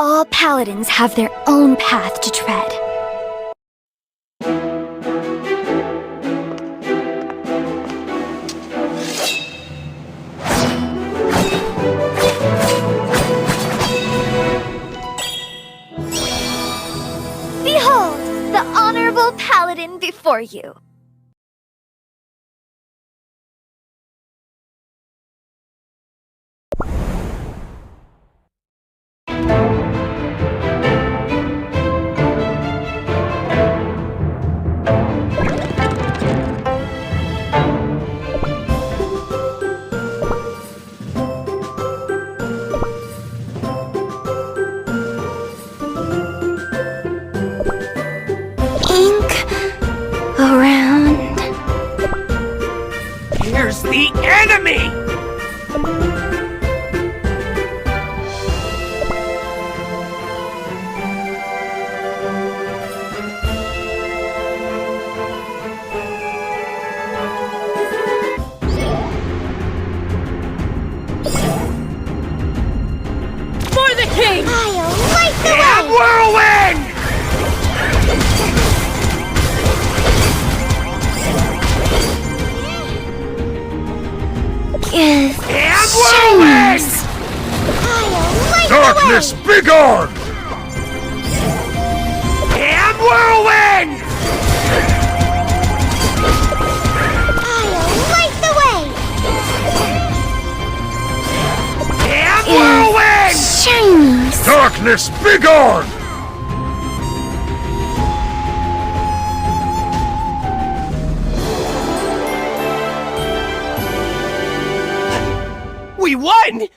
All paladins have their own path to tread. Behold, the honorable paladin before you. Around. Here's the enemy! For the king! I'll light the And way! whirlwind! Give And whirlwind! I'll light Darkness, the way! begone! And whirlwind! I'll light the way! And Give whirlwind! shinies! Darkness, begone! We won!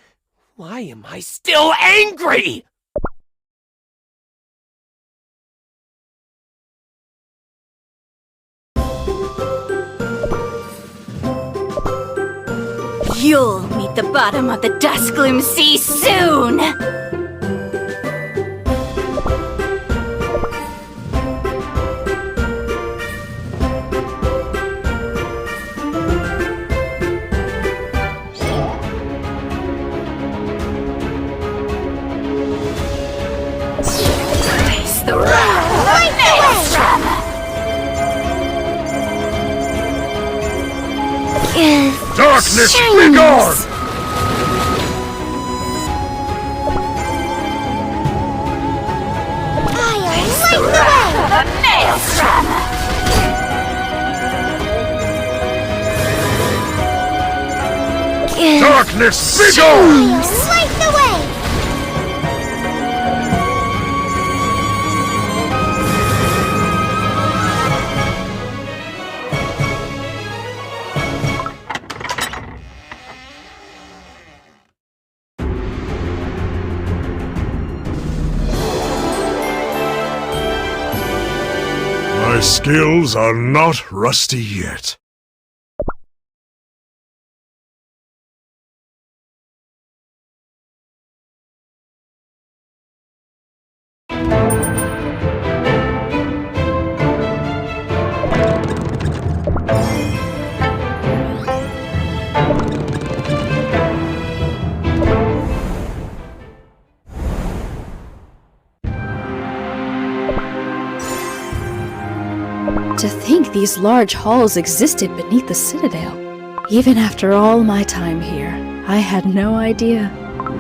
Why am I still angry? You'll meet the bottom of the Duskgloom Sea soon! Face the wrath of Maelstrom! Give Darkness, shinies! begone! I'll Face light the the wrath way! of Maelstrom! Give Darkness, begone! I'll light the way! My skills are not rusty yet. To think these large halls existed beneath the citadel. Even after all my time here, I had no idea.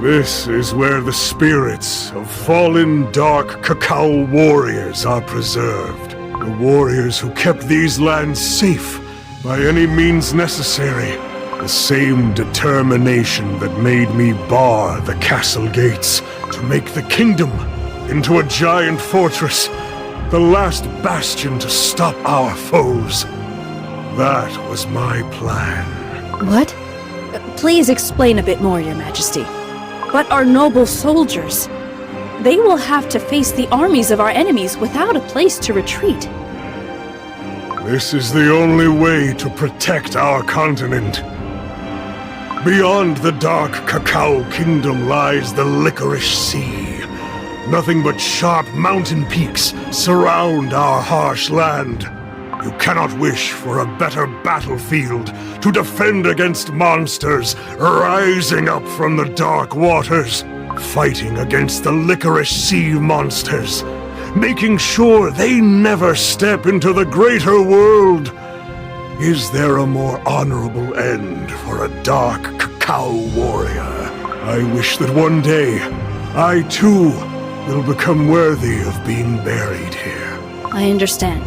This is where the spirits of fallen dark cacao warriors are preserved. The warriors who kept these lands safe by any means necessary. The same determination that made me bar the castle gates to make the kingdom into a giant fortress, the last bastion to stop our foes. That was my plan. What? Please explain a bit more, Your Majesty. But our noble soldiers, they will have to face the armies of our enemies without a place to retreat. This is the only way to protect our continent. Beyond the dark cacao kingdom lies the licorice sea. Nothing but sharp mountain peaks surround our harsh land. You cannot wish for a better battlefield to defend against monsters rising up from the dark waters. fighting against the licorice sea monsters, making sure they never step into the greater world. Is there a more honorable end for a dark cacao warrior? I wish that one day, I too will become worthy of being buried here. I understand.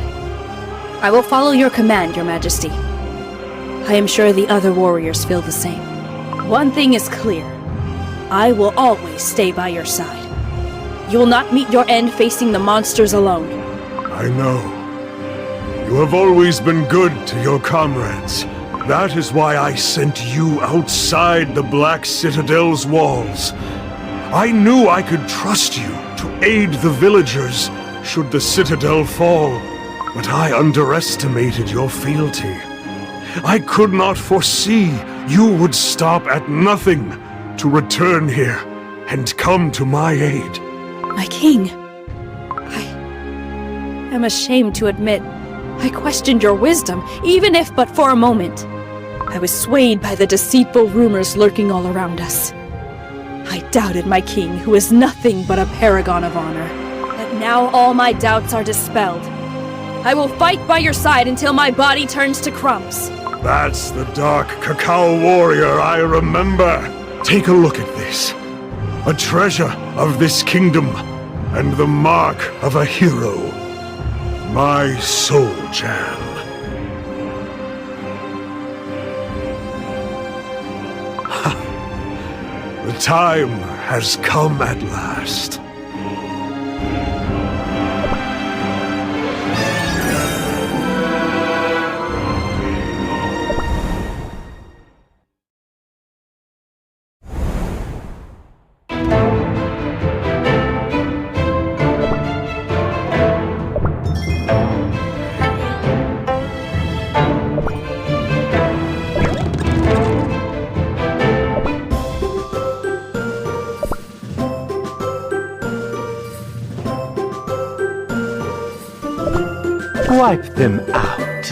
I will follow your command, Your Majesty. I am sure the other warriors feel the same. One thing is clear. I will always stay by your side. You will not meet your end facing the monsters alone. I know. You have always been good to your comrades. That is why I sent you outside the Black Citadel's walls. I knew I could trust you to aid the villagers should the Citadel fall, but I underestimated your fealty. I could not foresee you would stop at nothing to return here and come to my aid. My king, I am ashamed to admit I questioned your wisdom, even if but for a moment. I was swayed by the deceitful rumors lurking all around us. I doubted my king, who is nothing but a paragon of honor. But now all my doubts are dispelled. I will fight by your side until my body turns to crumbs. That's the dark cacao warrior I remember. Take a look at this. A treasure of this kingdom, and the mark of a hero. My soul jam. The time has come at last. Wipe them out.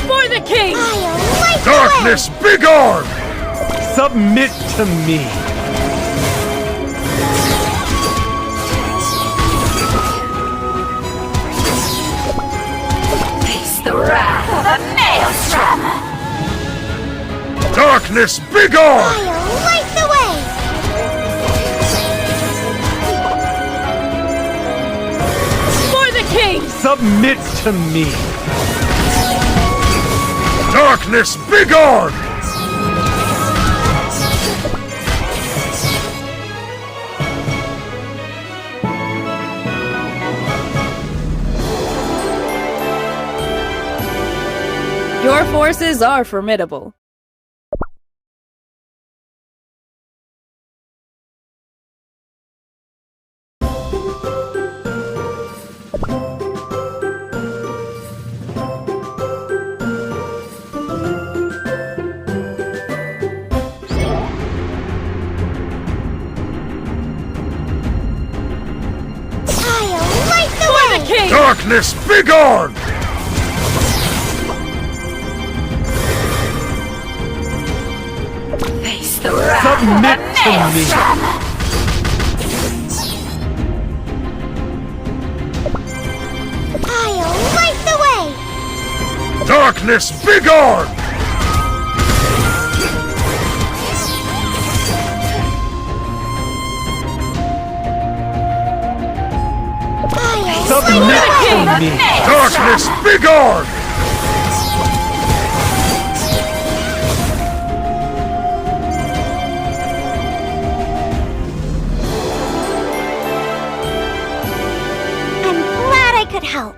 For the king! I'll light the Darkness, begone! Submit to me. The wrath of a maelstrom! Darkness, begone! I'll light the way! For the king! Submit to me. Darkness, begone! Your forces are formidable. I'll light the way! King! Darkness, begone! Face the wrath Submit of a to me. maelstrom! I'll light the way! Darkness, begone! I'll Submit to me. Darkness, begone! I'm glad I could help.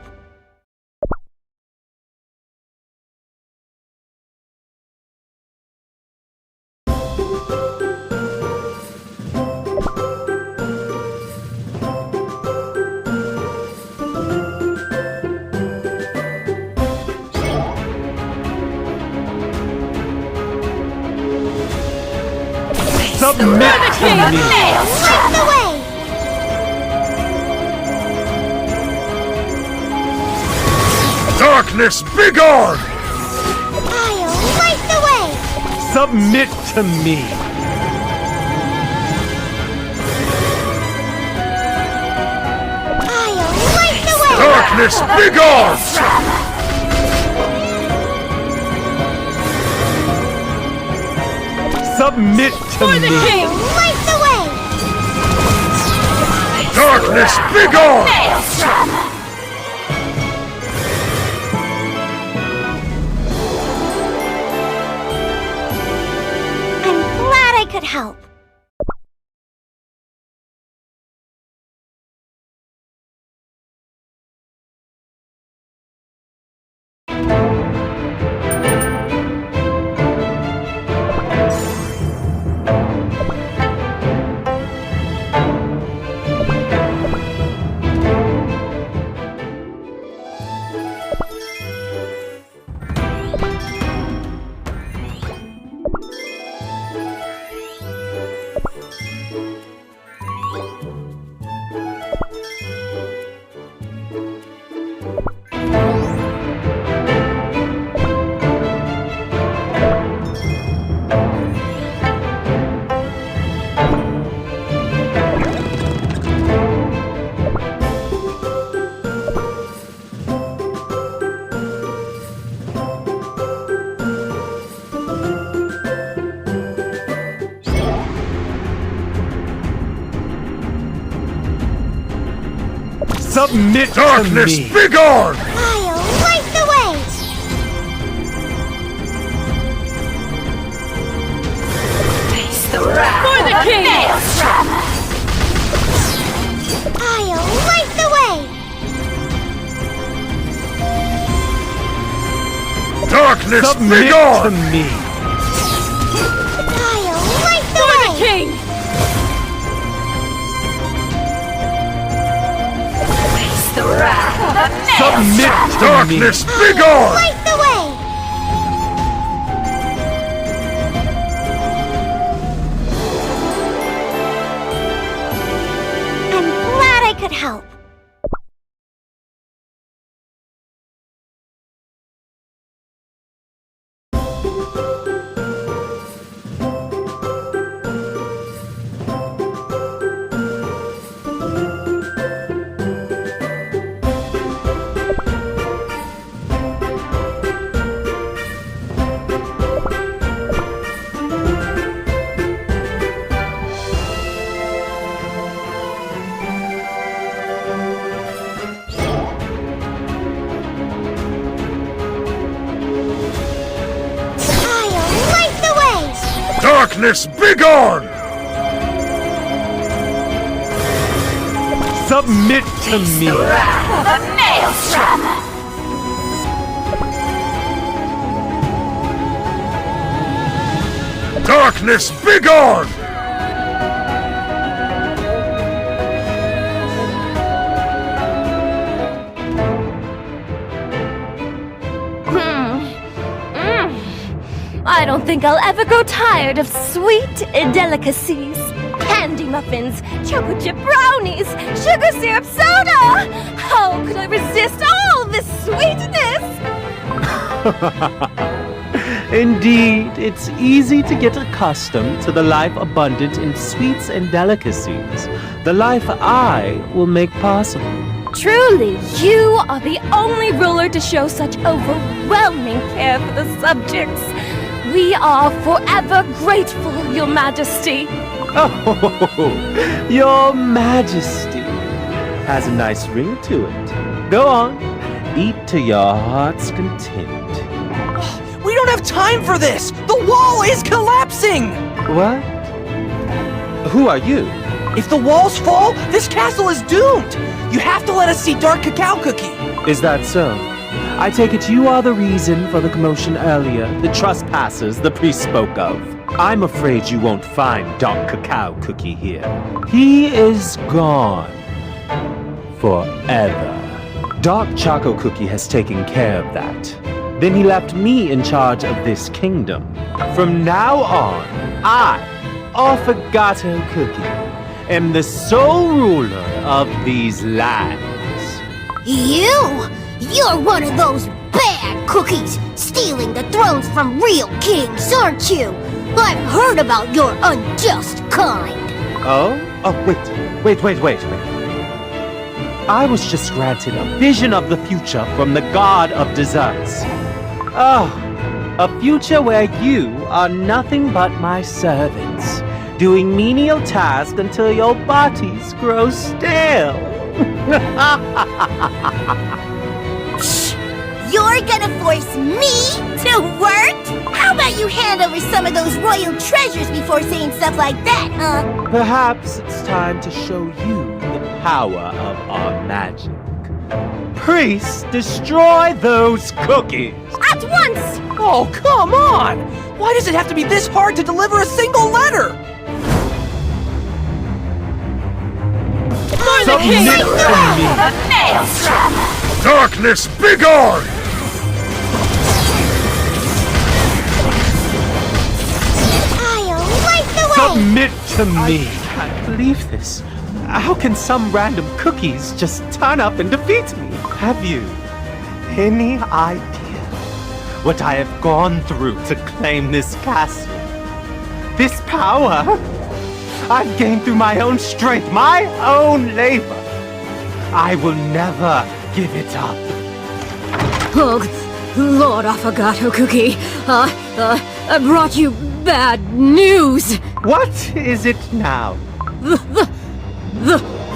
Submit to me. Light the way! Darkness, begone! I'll light the way! Submit to me. I'll light the way! Darkness, begone! Submit to me. I'll light the way! Darkness, begone! I'm glad I could help. Submit Darkness, to me. begone! I'll light the way! Face the wrath For the of king! Maelstrom! I'll light the way! Darkness, Submit to begone! me. I'll light the way! King! Face the wrath of Submit Maelstrom! to Darkness, me. begone! Light the way! I'm glad I could help. I'll light the way! Darkness, begone! Submit to me. The wrath of Maelstrom! Darkness, begone! I don't think I'll ever grow tired of sweet delicacies. Candy muffins, chocolate chip brownies, sugar syrup soda! How could I resist all this sweetness? Indeed, it's easy to get accustomed to the life abundant in sweets and delicacies, the life I will make possible. Truly, you are the only ruler to show such overwhelming care for the subjects. We are forever grateful, Your Majesty. Oh, Your Majesty has a nice ring to it. Go on, eat to your heart's content. We don't have time for this! The wall is collapsing! What? Who are you? If the walls fall, this castle is doomed! You have to let us see Dark Cacao Cookie! Is that so? I take it you are the reason for the commotion earlier, the trespassers the priest spoke of. I'm afraid you won't find Dark Cacao Cookie here. He is gone. Forever. Dark Choco Cookie has taken care of that. Then he left me in charge of this kingdom. From now on, I, Affogato Cookie, am the sole ruler of these lands. You? You're one of those bad cookies, stealing the thrones from real kings, aren't you? I've heard about your unjust kind. Oh? Oh, wait. I was just granted a vision of the future from the god of desserts. Oh, a future where you are nothing but my servants, doing menial tasks until your bodies grow stale. Shh! You're gonna force me to work? How about you hand over some of those royal treasures before saying stuff like that, huh? Perhaps it's time to show you the power of our magic. Priests, destroy those cookies! At once! Oh, come on! Why does it have to be this hard to deliver a single letter? Submit to me! Darkness, begone! I'll light the way! Submit to me! I can't believe this. How can some random cookies just turn up and defeat me? Have you any idea what I have gone through to claim this castle? This power I've gained through my own strength, my own labor. I will never give it up. Oh, Lord Affogato Cookie, I brought you bad news. What is it now? The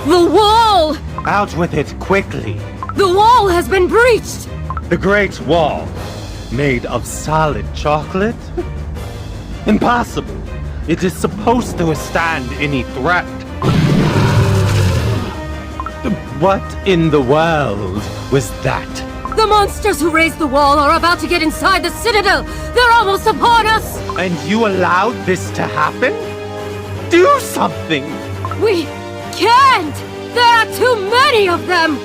wall! Out with it quickly. The wall has been breached! The Great Wall, made of solid chocolate? Impossible. It is supposed to withstand any threat. What in the world was that? The monsters who raised the wall are about to get inside the citadel! They're almost upon us! And you allowed this to happen? Do something! We can't! There are too many of them!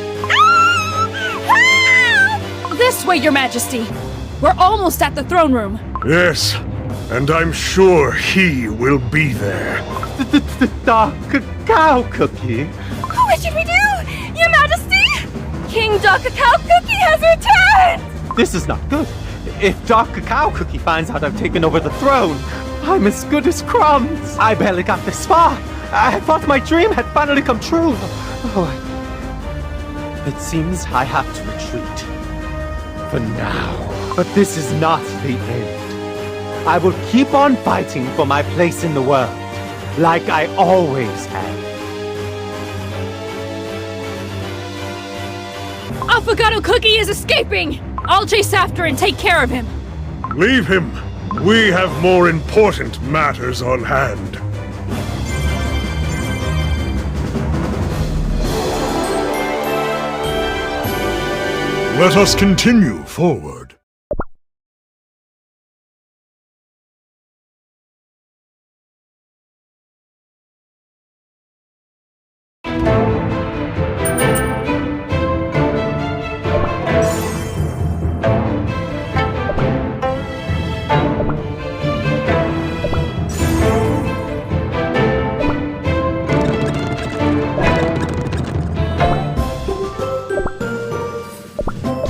This way, Your Majesty! We're almost at the throne room. Yes, and I'm sure he will be there. The dark cacao cookie. What should we do? Your Majesty! King Dark Cacao Cookie has returned! This is not good. If Dark Cacao Cookie finds out I've taken over the throne, I'm as good as crumbs. I barely got this far. I thought my dream had finally come true. Oh, it seems I have to retreat. For now. But this is not the end. I will keep on fighting for my place in the world, like I always have. Affogato Cookie is escaping! I'll chase after and take care of him. Leave him. We have more important matters on hand. Let us continue forward.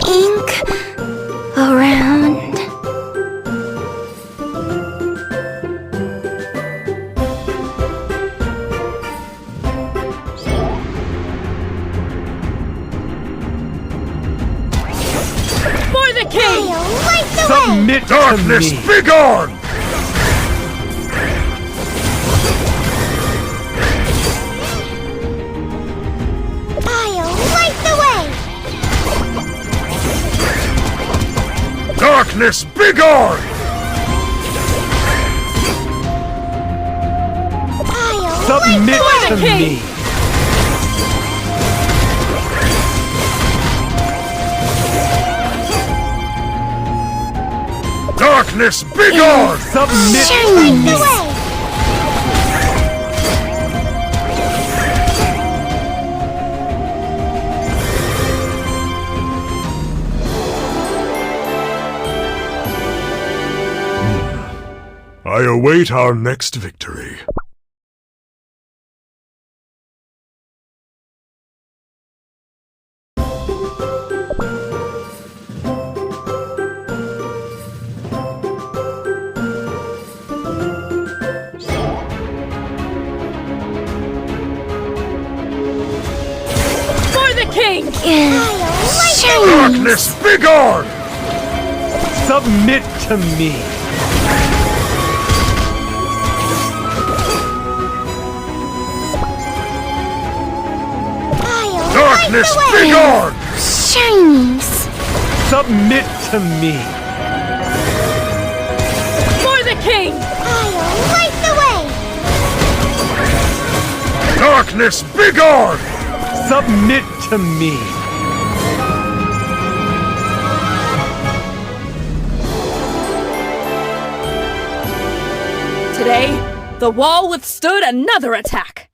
Ink around. For the king! I'll light the way! Submit to Darkness, me! begone! I'll light the way! Darkness, begone! I'll Submit light to the way! me! Darkness, begone! Submit I'll to light me! the way! I await our next victory. Darkness, begone! Submit to me! Darkness, begone! Shinies! Submit to me! For the king! I'll light the way! Darkness, begone! Submit to me! Today, the wall withstood another attack.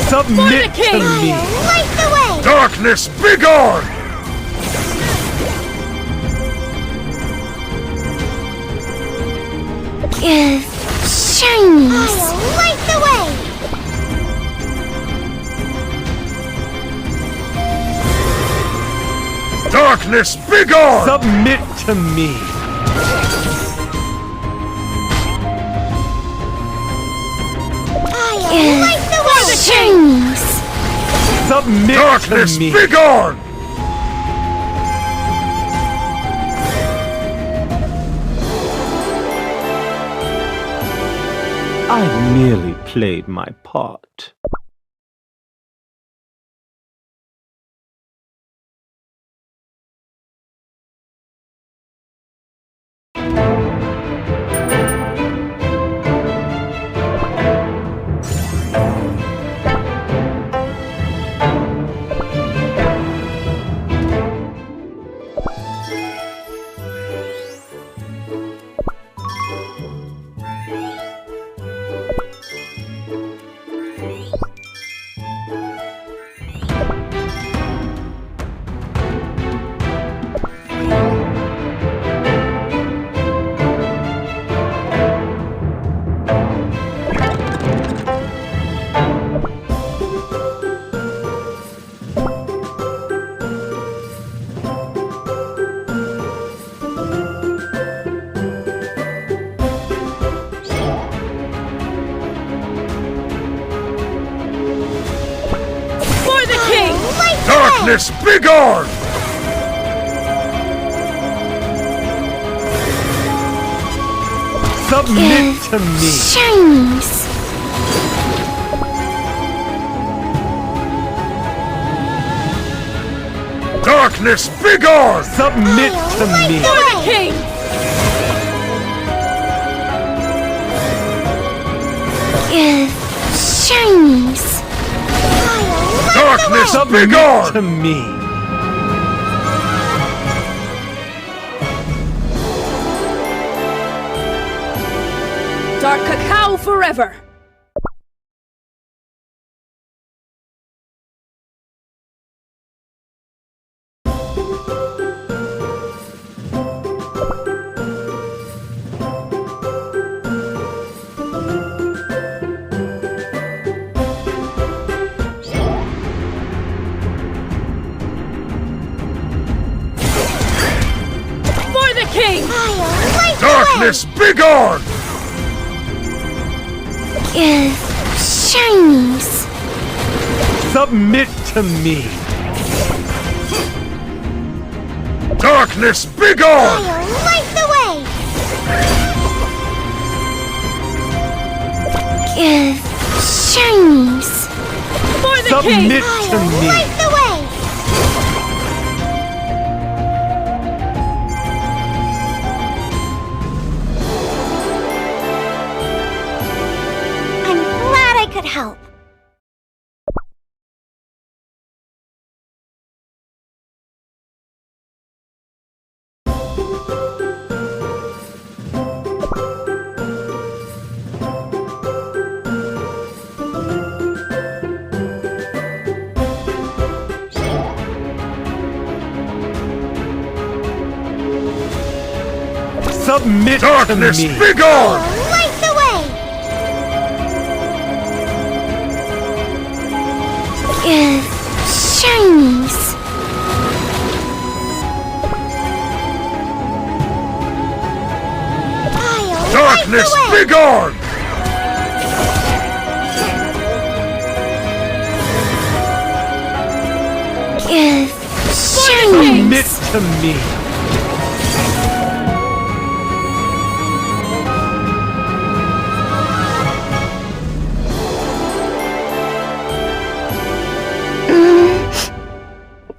Submit to me! I'll light the way! Darkness, begone! Shinies! I'll light the way! Darkness, begone! Submit to me! I'll light the way! Shinies! Submit Darkness, to me! begone! I merely played my part. Darkness, begone! Submit to me! Shinies! Darkness, begone! Submit to me! For the king! Shinies! Darkness, Submit begone! to me! Dark cacao forever! For the king! I'll light Darkness, begone! Shinies! Submit to me! Darkness, begone! I'll light the way! Shinies! For the king! Submit to I'll me! light the way! I'm glad I could help. Submit Darkness, to me! begone! Light the way! Shinies. Darkness, begone! Submit to me.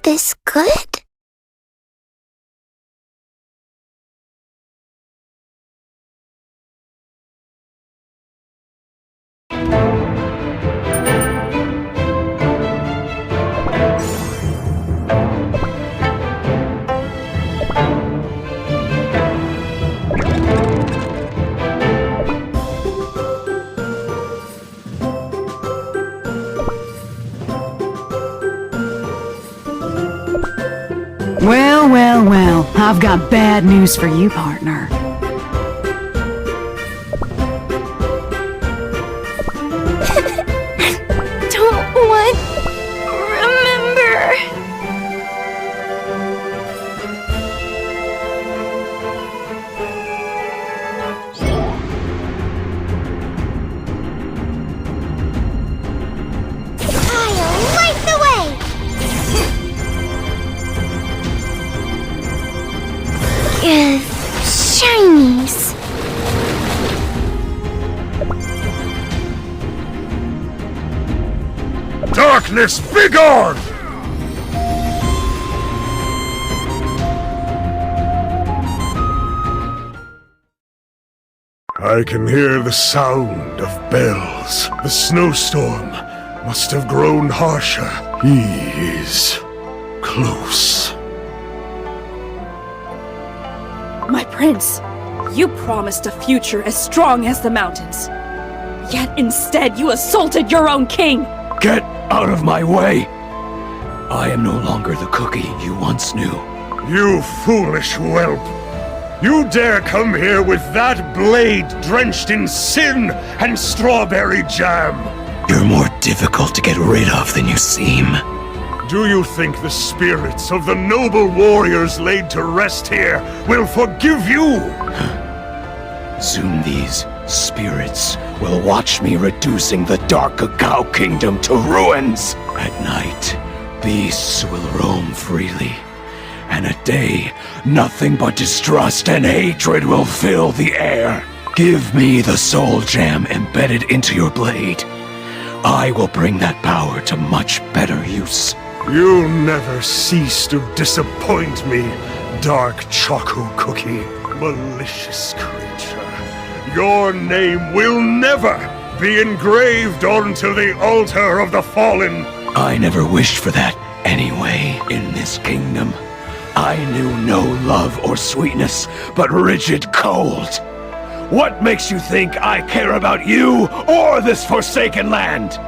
This good? Well, well, well, I've got bad news for you, partner. Don't want... remember... I'll light the way! Shinies. Darkness, begone! I can hear the sound of bells. The snowstorm must have grown harsher. He is close. My prince, you promised a future as strong as the mountains. Yet instead you assaulted your own king! Get out of my way! I am no longer the cookie you once knew. You foolish whelp! You dare come here with that blade drenched in sin and strawberry jam! You're more difficult to get rid of than you seem. Do you think the spirits of the noble warriors laid to rest here will forgive you? Soon these spirits will watch me reducing the Dark Cacao Kingdom to ruins. At night, beasts will roam freely. And at day, nothing but distrust and hatred will fill the air. Give me the soul gem embedded into your blade. I will bring that power to much better use. You'll never cease to disappoint me, Dark Choco Cookie. Malicious creature. Your name will never be engraved onto the altar of the fallen. I never wished for that anyway in this kingdom. I knew no love or sweetness, but rigid cold. What makes you think I care about you or this forsaken land?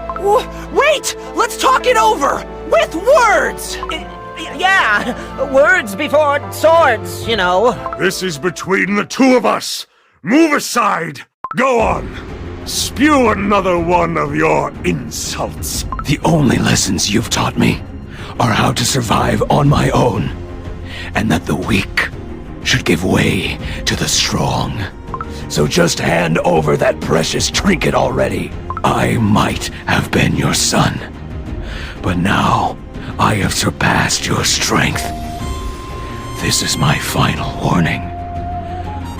Wait! Let's talk it over! With words! Yeah, words before swords, you know. This is between the two of us. Move aside. Go on. Spew another one of your insults. The only lessons you've taught me are how to survive on my own, and that the weak should give way to the strong. So just hand over that precious trinket already. I might have been your son, but now I have surpassed your strength. This is my final warning,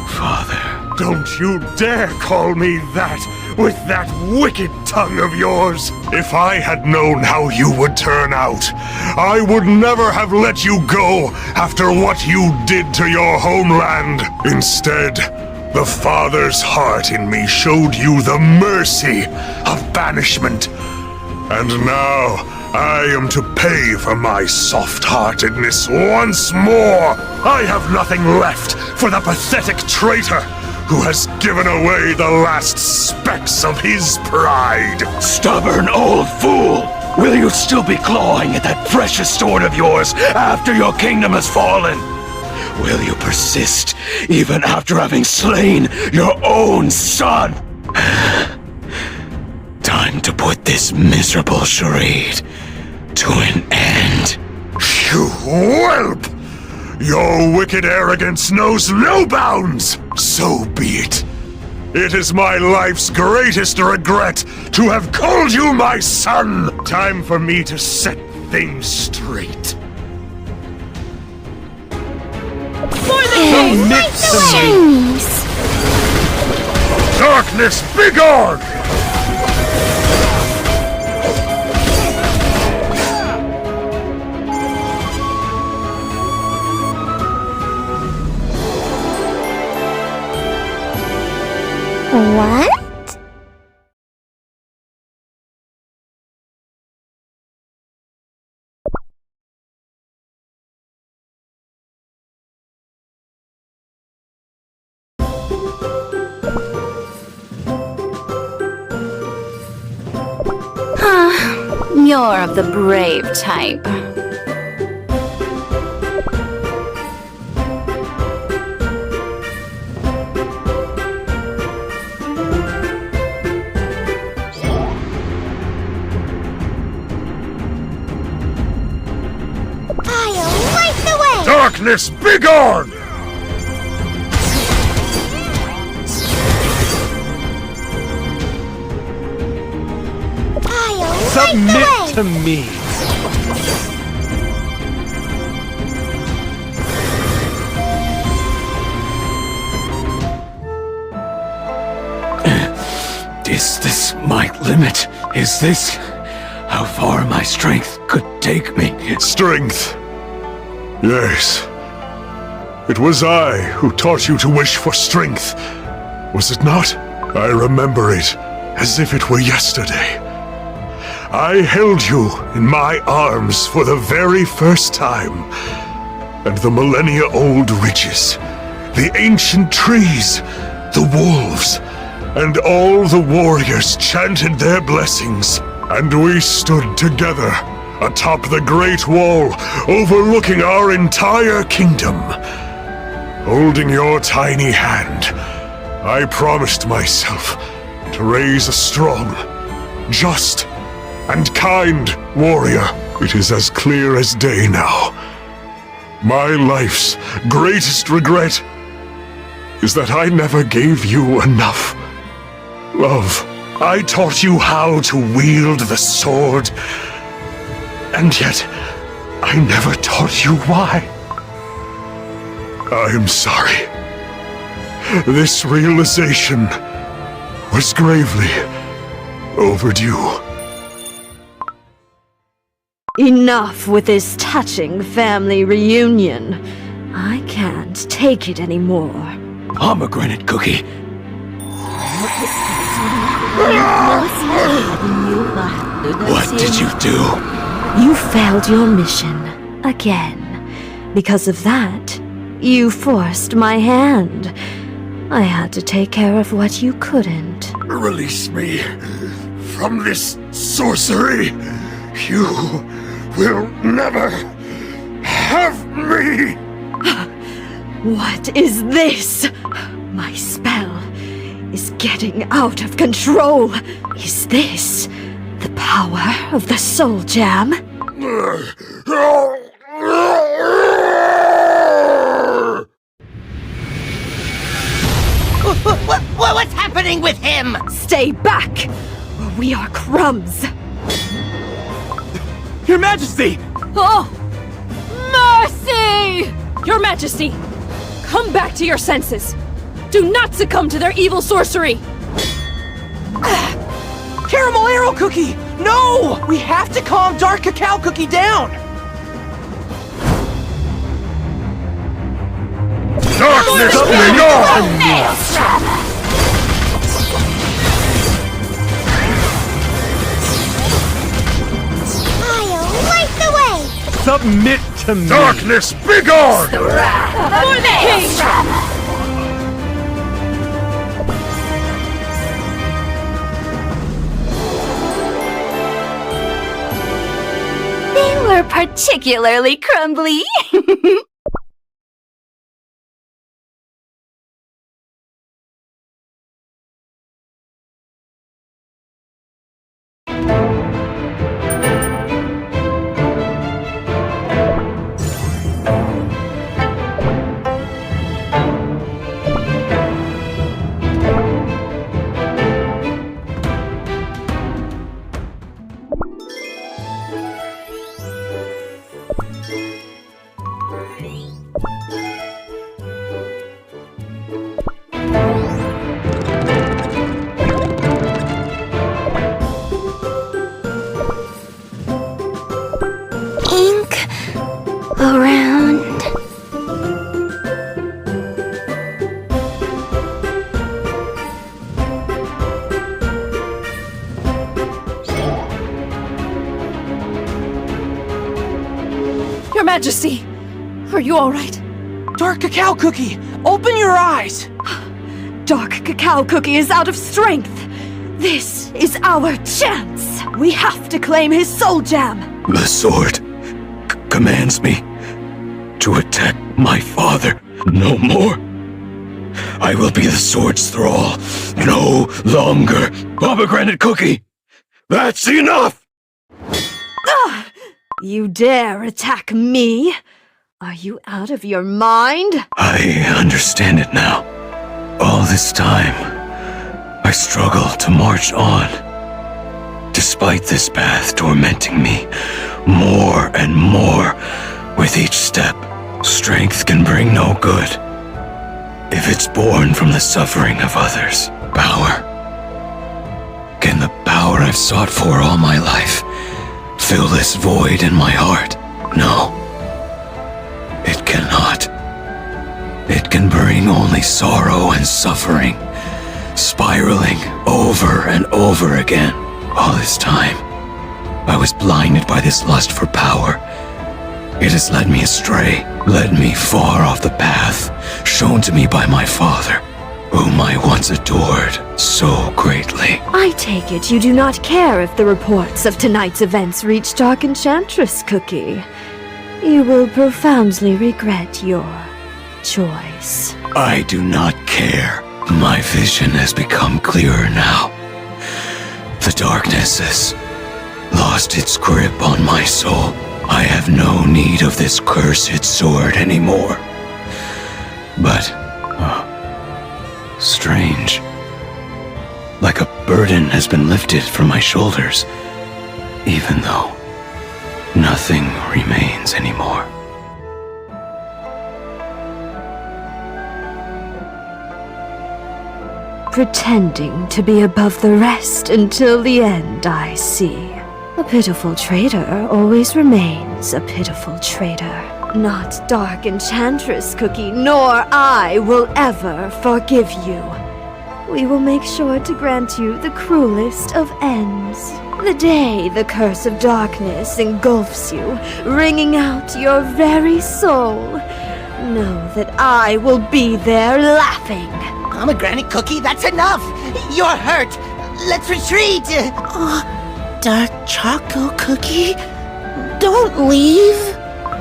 Father. Don't you dare call me that with that wicked tongue of yours. If I had known how you would turn out, I would never have let you go after what you did to your homeland. Instead, the Father's heart in me showed you the mercy of banishment. And now, I am to pay for my soft-heartedness once more. I have nothing left for the pathetic traitor who has given away the last specks of his pride. Stubborn old fool! Will you still be clawing at that precious sword of yours after your kingdom has fallen? Will you persist even after having slain your own son? Time to put this miserable charade to an end. You whelp! Your wicked arrogance knows no bounds! So be it. It is my life's greatest regret to have called you my son! Time for me to set things straight. Submit to me! Darkness, begone! What? You're of the brave type. I'll light the way! Darkness, begone! I'll light Submit the to way! me! Is this my limit? Is this how far my strength could take me? Strength. Yes. It was I who taught you to wish for strength. Was it not? I remember it as if it were yesterday. I held you in my arms for the very first time. And the millennia-old ridges, the ancient trees, the wolves, and all the warriors chanted their blessings. And we stood together atop the Great Wall, overlooking our entire kingdom. Holding your tiny hand, I promised myself to raise a strong, just, and kind warrior. It is as clear as day now. My life's greatest regret is that I never gave you enough love. I taught you how to wield the sword, and yet I never taught you why. I am sorry. This realization was gravely overdue. Enough with this touching family reunion. I can't take it anymore. Pomegranate cookie. What did you do? You failed your mission again. Because of that, you forced my hand. I had to take care of what you couldn't. Release me from this sorcery. You will never have me. What is this? My spell is getting out of control. Is this the power of the Soul Jam? What's happening with him? Stay back, or we are crumbs. Your Majesty! Oh! Mercy! Your Majesty, come back to your senses. Do not succumb to their evil sorcery. Caramel Arrow Cookie! No! We have to calm Dark Cacao Cookie down! Darkness, begone! I'll light the way! Submit to me! Darkness, begone! For the king! They were particularly crumbly. Your Majesty, are you all right? Dark Cacao Cookie, open your eyes! Dark Cacao Cookie is out of strength. This is our chance. We have to claim his soul gem. The sword commands me to attack my father no more. I will be the sword's thrall no longer. Pomegranate Cookie, that's enough! You dare attack me? Are you out of your mind? I understand it now. All this time, I struggle to march on. Despite this path tormenting me more and more with each step, strength can bring no good if it's born from the suffering of others. Power. Can the power I've sought for all my life fill this void in my heart? No. It cannot. It can bring only sorrow and suffering, spiraling over and over again. All this time, I was blinded by this lust for power. It has led me astray, led me far off the path shown to me by my father, whom I once adored so greatly. I take it you do not care if the reports of tonight's events reach Dark Enchantress Cookie. You will profoundly regret your choice. I do not care. My vision has become clearer now. The darkness has lost its grip on my soul. I have no need of this cursed sword anymore. But, strange. Like a burden has been lifted from my shoulders, even though nothing remains anymore. Pretending to be above the rest until the end, I see. A pitiful traitor always remains a pitiful traitor. Not Dark Enchantress Cookie, nor I will ever forgive you. We will make sure to grant you the cruelest of ends. The day the curse of darkness engulfs you, wringing out your very soul. Know that I will be there laughing. Pomegranate Cookie, that's enough! You're hurt! Let's retreat! Oh, Dark Choco Cookie? Don't leave!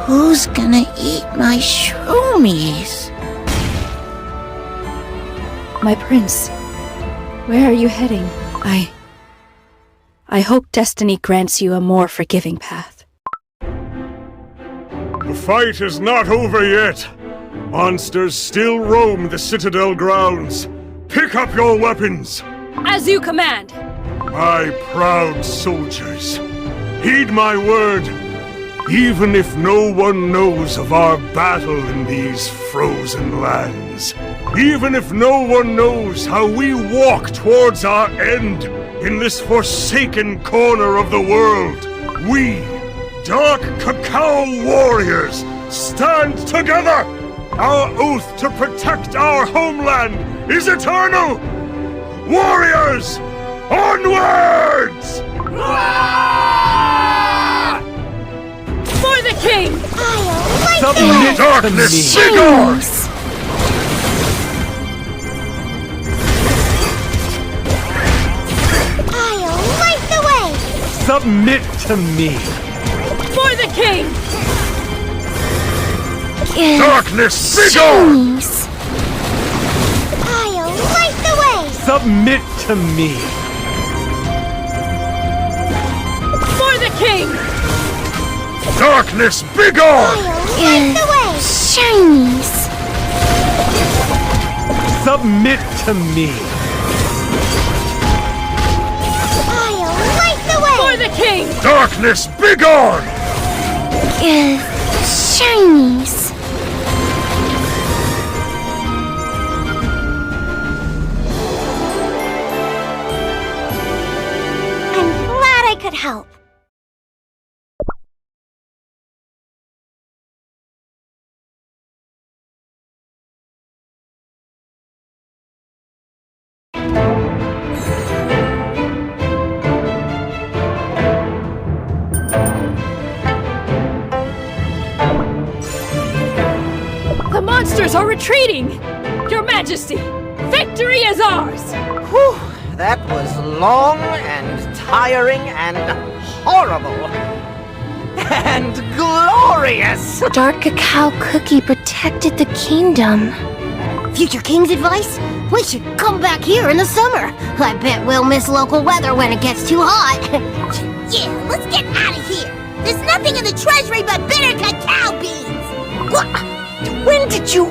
Who's gonna eat my shroomies? My prince, where are you heading? I hope destiny grants you a more forgiving path. The fight is not over yet. Monsters still roam the Citadel grounds. Pick up your weapons! As you command! My proud soldiers, heed my word. Even if no one knows of our battle in these frozen lands, even if no one knows how we walk towards our end in this forsaken corner of the world, we, Dark Cacao Warriors, stand together! Our oath to protect our homeland is eternal! Warriors, onwards! For the king! Submit darkness, begone! I'll light the way! Submit to me! For the king! Darkness, begone! I'll light the way! Submit to me! For the king! Darkness, begone! I'll light the way! Shinies! Submit to me! I'll light the way! For the king! Darkness, begone! Shinies! I'm glad I could help. monsters are retreating! Your Majesty, victory is ours! Whew, that was long and tiring and horrible. And glorious! Dark Cacao Cookie protected the kingdom. Future King's advice? We should come back here in the summer. I bet we'll miss local weather when it gets too hot. Yeah, let's get out of here. There's nothing in the treasury but bitter cacao beans. What? When did you...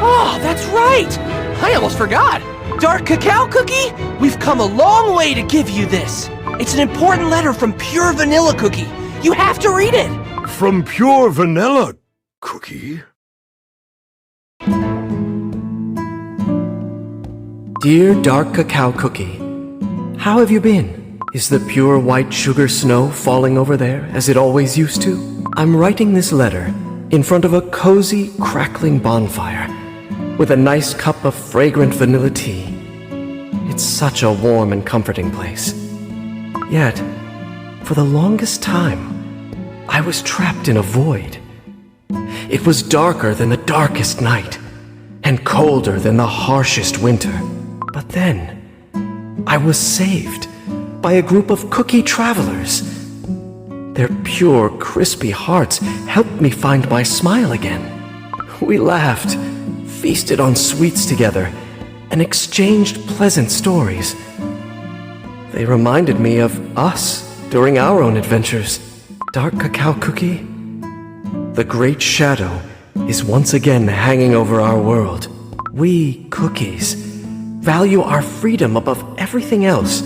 Oh, that's right! I almost forgot! Dark Cacao Cookie, we've come a long way to give you this. It's an important letter from Pure Vanilla Cookie. You have to read it! From Pure Vanilla Cookie? Dear Dark Cacao Cookie, how have you been? Is the pure white sugar snow falling over there as it always used to? I'm writing this letter in front of a cozy, crackling bonfire with a nice cup of fragrant vanilla tea. It's such a warm and comforting place. Yet, for the longest time, I was trapped in a void. It was darker than the darkest night and colder than the harshest winter. But then, I was saved by a group of cookie travelers. Their pure, crispy hearts helped me find my smile again. We laughed, feasted on sweets together, and exchanged pleasant stories. They reminded me of us during our own adventures. Dark Cacao Cookie, the great shadow is once again hanging over our world. We cookies value our freedom above everything else.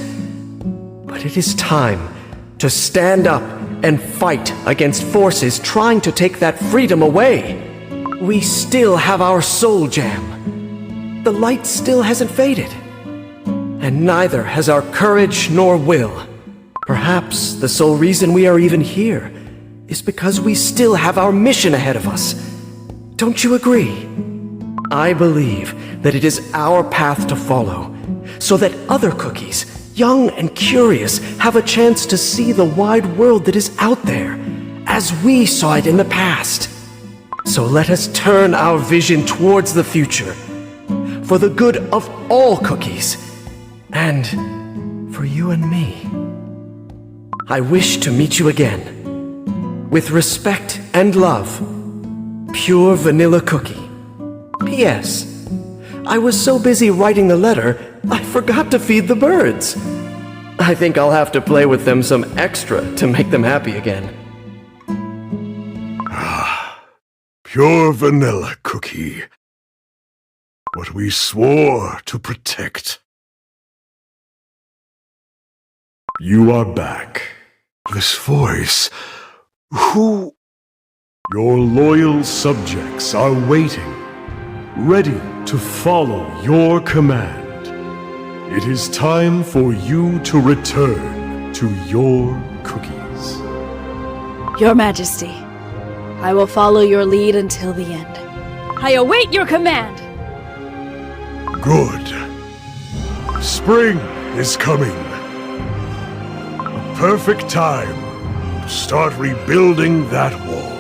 But it is time to stand up and fight against forces trying to take that freedom away. We still have our soul jam. The light still hasn't faded. And neither has our courage nor will. Perhaps the sole reason we are even here is because we still have our mission ahead of us. Don't you agree? I believe that it is our path to follow, so that other cookies, young and curious, have a chance to see the wide world that is out there, as we saw it in the past. So let us turn our vision towards the future, for the good of all cookies, and for you and me. I wish to meet you again. With respect and love, Pure Vanilla Cookie. P.S. I was so busy writing the letter, I forgot to feed the birds. I think I'll have to play with them some extra to make them happy again. Pure Vanilla Cookie. What we swore to protect. You are back. This voice. Who? Your loyal subjects are waiting, ready to follow your command. It is time for you to return to your cookies. Your Majesty, I will follow your lead until the end. I await your command! Good. Spring is coming. A perfect time to start rebuilding that wall.